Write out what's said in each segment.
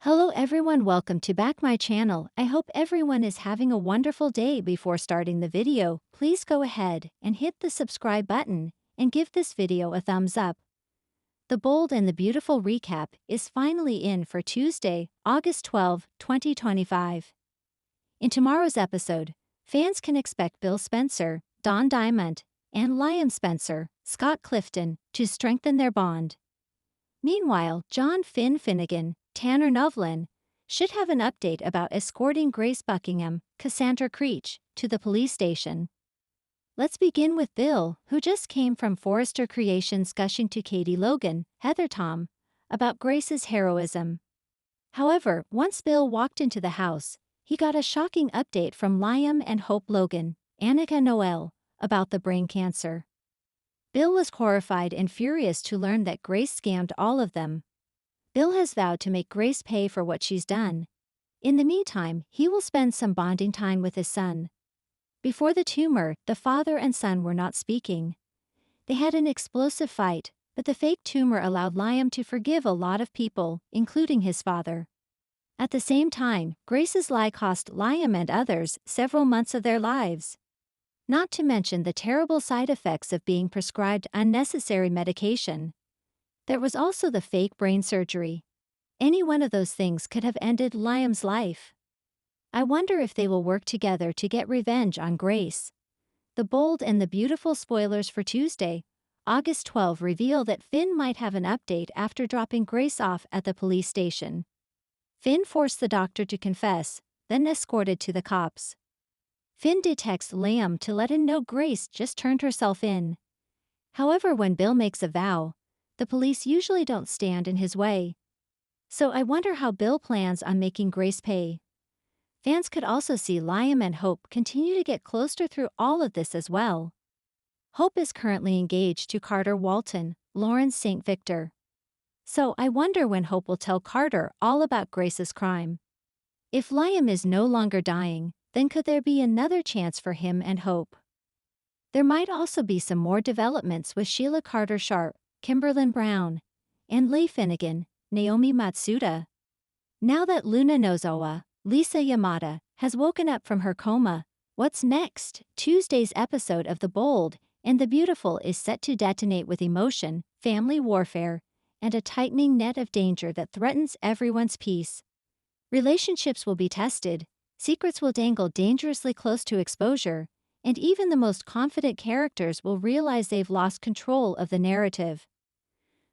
Hello everyone, welcome to back my channel. I hope everyone is having a wonderful day. Before starting the video, please go ahead and hit the subscribe button and give this video a thumbs up. The bold and the beautiful recap is finally in for Tuesday, August 12, 2025. In tomorrow's episode, fans can expect Bill Spencer, Don Diamond, and Liam Spencer, Scott Clifton, to strengthen their bond. Meanwhile, John Finnegan, Tanner Novlin, should have an update about escorting Grace Buckingham, Cassandra Creech, to the police station. Let's begin with Bill, who just came from Forrester Creations gushing to Katie Logan, Heather Tom, about Grace's heroism. However, once Bill walked into the house, he got a shocking update from Liam and Hope Logan, Annika Noel, about the brain cancer. Bill was horrified and furious to learn that Grace scammed all of them. Bill has vowed to make Grace pay for what she's done. In the meantime, he will spend some bonding time with his son. Before the tumor, the father and son were not speaking. They had an explosive fight, but the fake tumor allowed Liam to forgive a lot of people, including his father. At the same time, Grace's lie cost Liam and others several months of their lives. Not to mention the terrible side effects of being prescribed unnecessary medication. There was also the fake brain surgery. Any one of those things could have ended Liam's life. I wonder if they will work together to get revenge on Grace. The bold and the beautiful spoilers for Tuesday, August 12 reveal that Finn might have an update after dropping Grace off at the police station. Finn forced the doctor to confess, then escorted to the cops. Finn detects Liam to let him know Grace just turned herself in. However, when Bill makes a vow, the police usually don't stand in his way. So I wonder how Bill plans on making Grace pay. Fans could also see Liam and Hope continue to get closer through all of this as well. Hope is currently engaged to Carter Walton, Lawrence St. Victor. So I wonder when Hope will tell Carter all about Grace's crime. If Liam is no longer dying, then could there be another chance for him and Hope? There might also be some more developments with Sheila Carter-Sharp, Kimberlyn Brown, and Leigh Finnegan, Naomi Matsuda. Now that Luna Nozawa, Lisa Yamada, has woken up from her coma, what's next? Tuesday's episode of The Bold and the Beautiful is set to detonate with emotion, family warfare, and a tightening net of danger that threatens everyone's peace. Relationships will be tested, secrets will dangle dangerously close to exposure, and even the most confident characters will realize they've lost control of the narrative.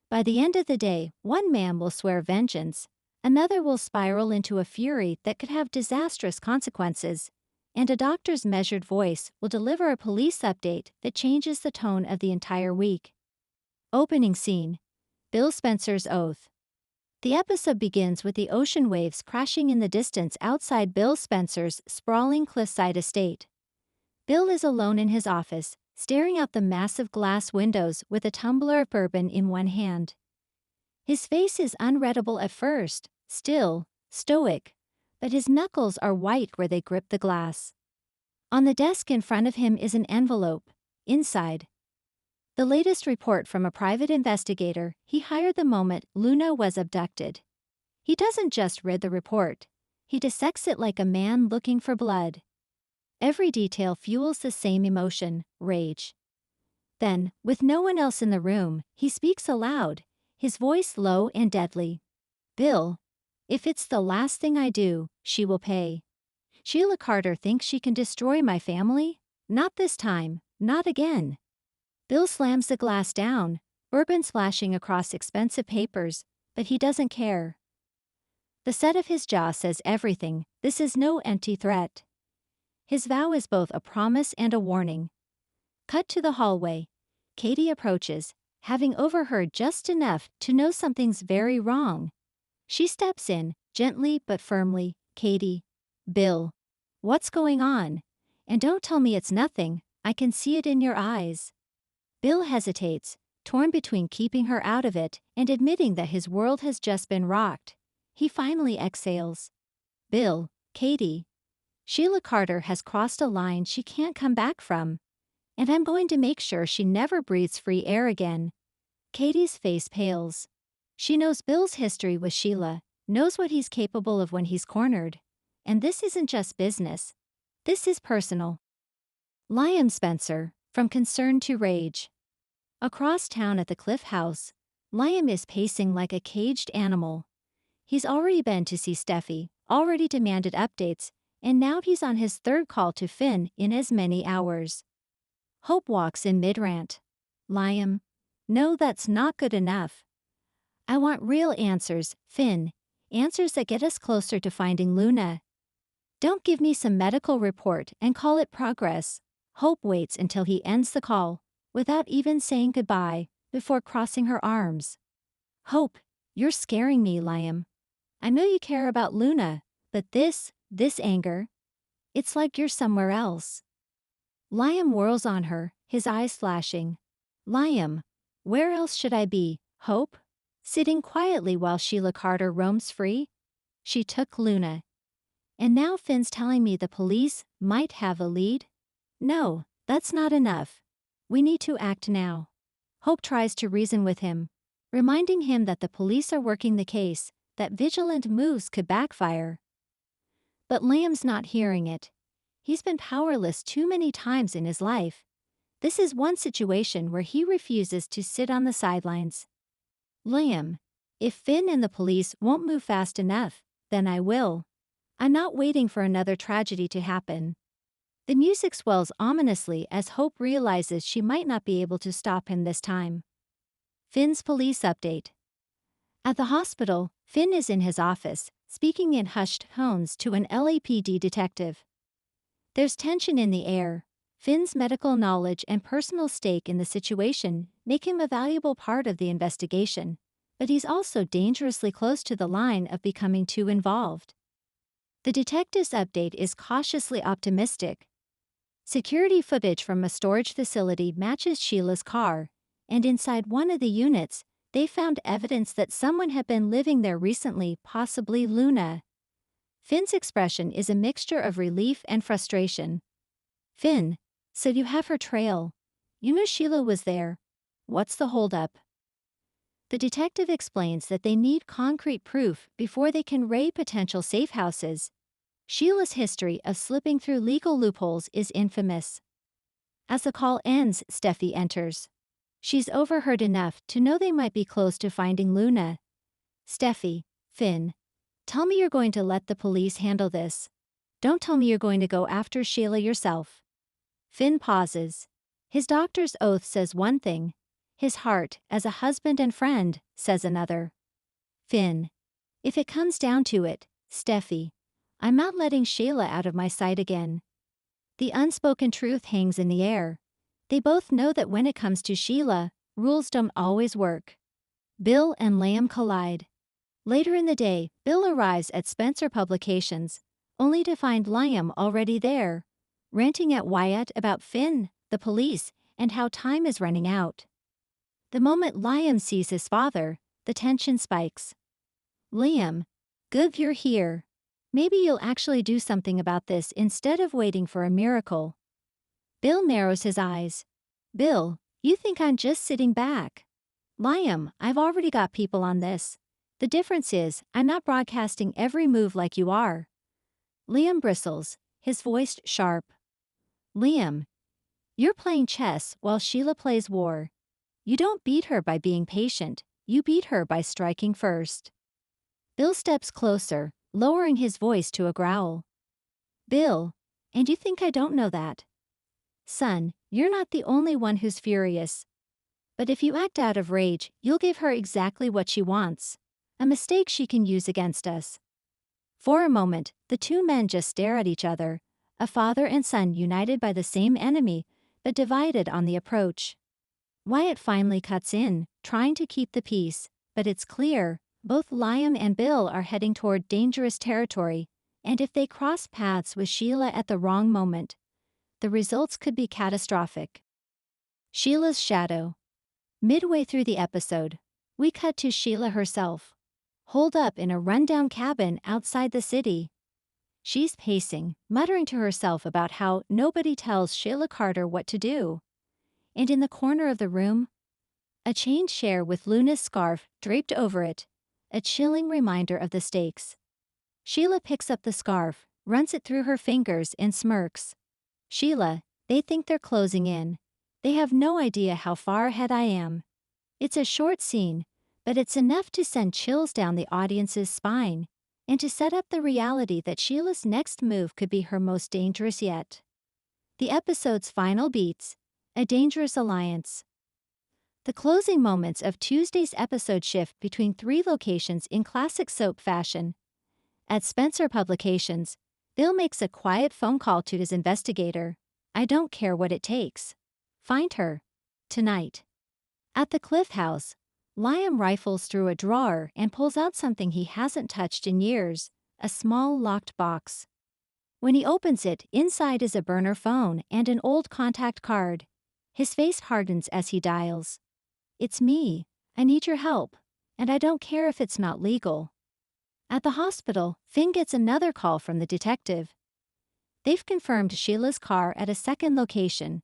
By the end of the day, one man will swear vengeance, another will spiral into a fury that could have disastrous consequences, and a doctor's measured voice will deliver a police update that changes the tone of the entire week. Opening scene: Bill Spencer's oath. The episode begins with the ocean waves crashing in the distance outside Bill Spencer's sprawling cliffside estate. Bill is alone in his office, staring out the massive glass windows with a tumbler of bourbon in one hand. His face is unreadable at first, still, stoic, but his knuckles are white where they grip the glass. On the desk in front of him is an envelope. Inside, the latest report from a private investigator he hired the moment Luna was abducted. He doesn't just read the report, he dissects it like a man looking for blood. Every detail fuels the same emotion, rage. Then, with no one else in the room, he speaks aloud, his voice low and deadly. Bill, if it's the last thing I do, she will pay. Sheila Carter thinks she can destroy my family? Not this time, not again. Bill slams the glass down, bourbon splashing across expensive papers, but he doesn't care. The set of his jaw says everything. This is no empty threat. His vow is both a promise and a warning. Cut to the hallway. Katie approaches, having overheard just enough to know something's very wrong. She steps in, gently but firmly. Katie. Bill. What's going on? And don't tell me it's nothing, I can see it in your eyes. Bill hesitates, torn between keeping her out of it and admitting that his world has just been rocked. He finally exhales. Bill, Katie. Sheila Carter has crossed a line she can't come back from, and I'm going to make sure she never breathes free air again. Katie's face pales. She knows Bill's history with Sheila, knows what he's capable of when he's cornered. And this isn't just business. This is personal. Liam Spencer, from concern to rage. Across town at the Cliff House, Liam is pacing like a caged animal. He's already been to see Steffi, already demanded updates, and now he's on his third call to Finn in as many hours. Hope walks in mid-rant. Liam, no, that's not good enough. I want real answers, Finn. Answers that get us closer to finding Luna. Don't give me some medical report and call it progress. Hope waits until he ends the call, without even saying goodbye, before crossing her arms. Hope, you're scaring me, Liam. I know you care about Luna, but this anger, it's like you're somewhere else. Liam whirls on her, his eyes flashing. Liam, where else should I be, Hope? Sitting quietly while Sheila Carter roams free? She took Luna. And now Finn's telling me the police might have a lead? No, that's not enough. We need to act now. Hope tries to reason with him, reminding him that the police are working the case, that vigilant moves could backfire. But Liam's not hearing it. He's been powerless too many times in his life. This is one situation where he refuses to sit on the sidelines. Liam, if Finn and the police won't move fast enough, then I will. I'm not waiting for another tragedy to happen. The music swells ominously as Hope realizes she might not be able to stop him this time. Finn's police update. At the hospital, Finn is in his office, speaking in hushed tones to an LAPD detective. There's tension in the air. Finn's medical knowledge and personal stake in the situation make him a valuable part of the investigation, but he's also dangerously close to the line of becoming too involved. The detective's update is cautiously optimistic. Security footage from a storage facility matches Sheila's car, and inside one of the units, they found evidence that someone had been living there recently, possibly Luna. Finn's expression is a mixture of relief and frustration. Finn, so you have her trail. You knew Sheila was there. What's the holdup? The detective explains that they need concrete proof before they can raid potential safe houses. Sheila's history of slipping through legal loopholes is infamous. As the call ends, Steffi enters. She's overheard enough to know they might be close to finding Luna. Steffi, Finn, tell me you're going to let the police handle this. Don't tell me you're going to go after Sheila yourself. Finn pauses. His doctor's oath says one thing. His heart, as a husband and friend, says another. Finn, if it comes down to it, Steffi, I'm not letting Sheila out of my sight again. The unspoken truth hangs in the air. They both know that when it comes to Sheila, rules don't always work. Bill and Liam collide. Later in the day, Bill arrives at Spencer Publications, only to find Liam already there, ranting at Wyatt about Finn, the police, and how time is running out. The moment Liam sees his father, the tension spikes. Liam, good you're here. Maybe you'll actually do something about this instead of waiting for a miracle. Bill narrows his eyes. Bill, you think I'm just sitting back. Liam, I've already got people on this. The difference is, I'm not broadcasting every move like you are. Liam bristles, his voice sharp. Liam, you're playing chess while Sheila plays war. You don't beat her by being patient, you beat her by striking first. Bill steps closer, lowering his voice to a growl. Bill, and you think I don't know that? Son, you're not the only one who's furious. But if you act out of rage, you'll give her exactly what she wants. A mistake she can use against us. For a moment, the two men just stare at each other, a father and son united by the same enemy, but divided on the approach. Wyatt finally cuts in, trying to keep the peace, but it's clear, both Liam and Bill are heading toward dangerous territory, and if they cross paths with Sheila at the wrong moment, the results could be catastrophic. Sheila's shadow. Midway through the episode, we cut to Sheila herself, holed up in a rundown cabin outside the city. She's pacing, muttering to herself about how nobody tells Sheila Carter what to do. And in the corner of the room, a chain chair with Luna's scarf draped over it, a chilling reminder of the stakes. Sheila picks up the scarf, runs it through her fingers and smirks. Sheila, they think they're closing in. They have no idea how far ahead I am. It's a short scene, but it's enough to send chills down the audience's spine and to set up the reality that Sheila's next move could be her most dangerous yet. The episode's final beats, a dangerous alliance. The closing moments of Tuesday's episode shift between three locations in classic soap fashion. At Spencer Publications, Bill makes a quiet phone call to his investigator. I don't care what it takes. Find her. Tonight. At the Cliff House, Liam rifles through a drawer and pulls out something he hasn't touched in years, a small locked box. When he opens it, inside is a burner phone and an old contact card. His face hardens as he dials. It's me. I need your help. And I don't care if it's not legal. At the hospital, Finn gets another call from the detective. They've confirmed Sheila's car at a second location.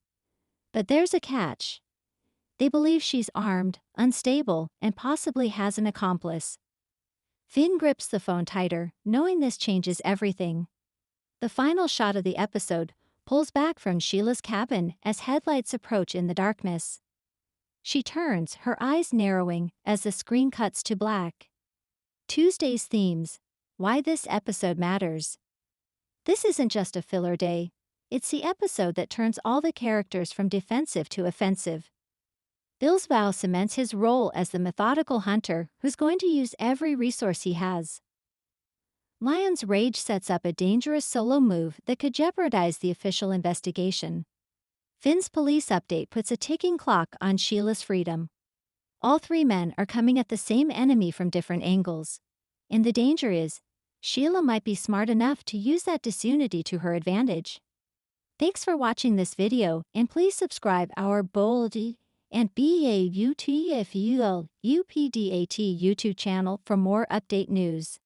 But there's a catch. They believe she's armed, unstable, and possibly has an accomplice. Finn grips the phone tighter, knowing this changes everything. The final shot of the episode pulls back from Sheila's cabin as headlights approach in the darkness. She turns, her eyes narrowing as the screen cuts to black. Tuesday's themes. Why this episode matters. This isn't just a filler day. It's the episode that turns all the characters from defensive to offensive. Bill's vow cements his role as the methodical hunter who's going to use every resource he has. Lion's rage sets up a dangerous solo move that could jeopardize the official investigation. Finn's police update puts a ticking clock on Sheila's freedom. All three men are coming at the same enemy from different angles. And the danger is, Sheila might be smart enough to use that disunity to her advantage. Thanks for watching this video, and please subscribe our Bold and BAUTFUL UPDAT YouTube channel for more update news.